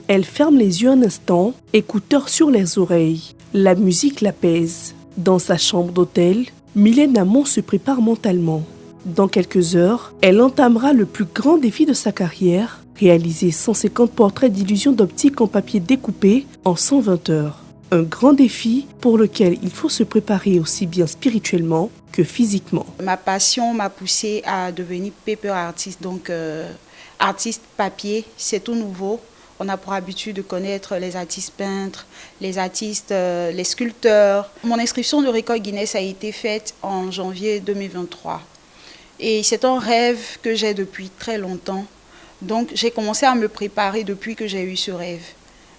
Elle ferme les yeux un instant, écouteurs sur les oreilles. La musique l'apaise. Dans sa chambre d'hôtel, Mylène Hamon se prépare mentalement. Dans quelques heures, elle entamera le plus grand défi de sa carrière, réaliser 150 portraits d'illusions d'optique en papier découpé en 120 heures. Un grand défi pour lequel il faut se préparer aussi bien spirituellement que physiquement. Ma passion m'a poussée à devenir paper artist, donc artiste papier, c'est tout nouveau. On a pour habitude de connaître les artistes peintres, les artistes, les sculpteurs. Mon inscription de record Guinness a été faite en janvier 2023. Et c'est un rêve que j'ai depuis très longtemps. Donc j'ai commencé à me préparer depuis que j'ai eu ce rêve.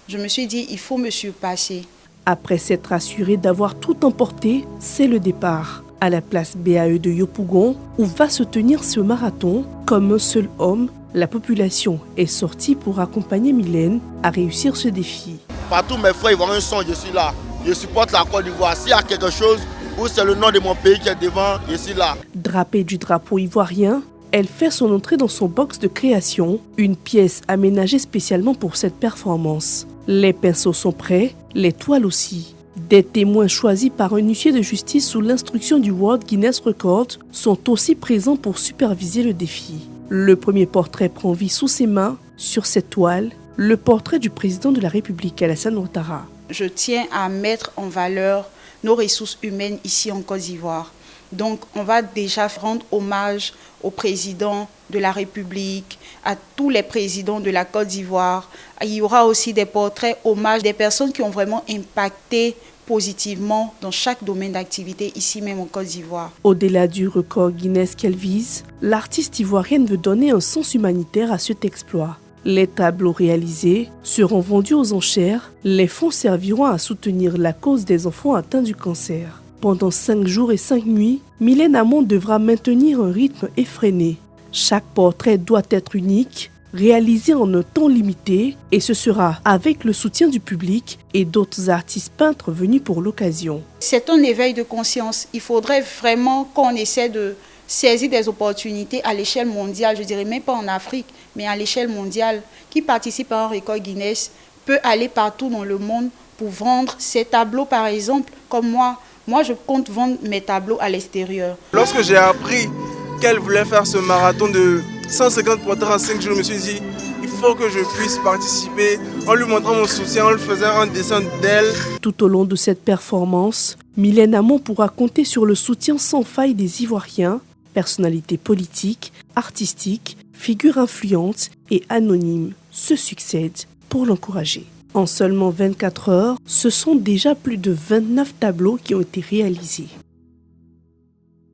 Je me suis dit, il faut me surpasser. Après s'être assuré d'avoir tout emporté, c'est le départ. À la place BAE de Yopougon, où va se tenir ce marathon, comme un seul homme, la population est sortie pour accompagner Mylène à réussir ce défi. Partout mes frères ivoiriens sont, je suis là. Je supporte la Côte d'Ivoire. S'il y a quelque chose où c'est le nom de mon pays qui est devant, je suis là. Drapée du drapeau ivoirien, elle fait son entrée dans son box de création, une pièce aménagée spécialement pour cette performance. Les pinceaux sont prêts, les toiles aussi. Des témoins choisis par un huissier de justice sous l'instruction du World Guinness Record sont aussi présents pour superviser le défi. Le premier portrait prend vie sous ses mains. Sur cette toile, le portrait du président de la République, Alassane Ouattara. Je tiens à mettre en valeur nos ressources humaines ici en Côte d'Ivoire. Donc on va déjà rendre hommage au président de la République, à tous les présidents de la Côte d'Ivoire. Il y aura aussi des portraits hommages des personnes qui ont vraiment impacté positivement dans chaque domaine d'activité ici même en Côte d'Ivoire. Au-delà du record Guinness qu'elle vise, l'artiste ivoirienne veut donner un sens humanitaire à cet exploit. Les tableaux réalisés seront vendus aux enchères. Les fonds serviront à soutenir la cause des enfants atteints du cancer. Pendant 5 jours et 5 nuits, Mylène Hamon devra maintenir un rythme effréné. Chaque portrait doit être unique, réalisé en un temps limité, et ce sera avec le soutien du public et d'autres artistes peintres venus pour l'occasion. C'est un éveil de conscience. Il faudrait vraiment qu'on essaie de saisir des opportunités à l'échelle mondiale, je dirais même pas en Afrique, mais à l'échelle mondiale. Qui participe à un record Guinness peut aller partout dans le monde pour vendre ses tableaux, par exemple, comme moi. Moi, je compte vendre mes tableaux à l'extérieur. Lorsque j'ai appris qu'elle voulait faire ce marathon de 150 portraits en 5 jours, je me suis dit, il faut que je puisse participer en lui montrant mon soutien, en lui faisant un dessin d'elle. Tout au long de cette performance, Mylène Hamon pourra compter sur le soutien sans faille des Ivoiriens, personnalités politiques, artistiques, figures influentes et anonymes se succèdent pour l'encourager. En seulement 24 heures, ce sont déjà plus de 29 tableaux qui ont été réalisés.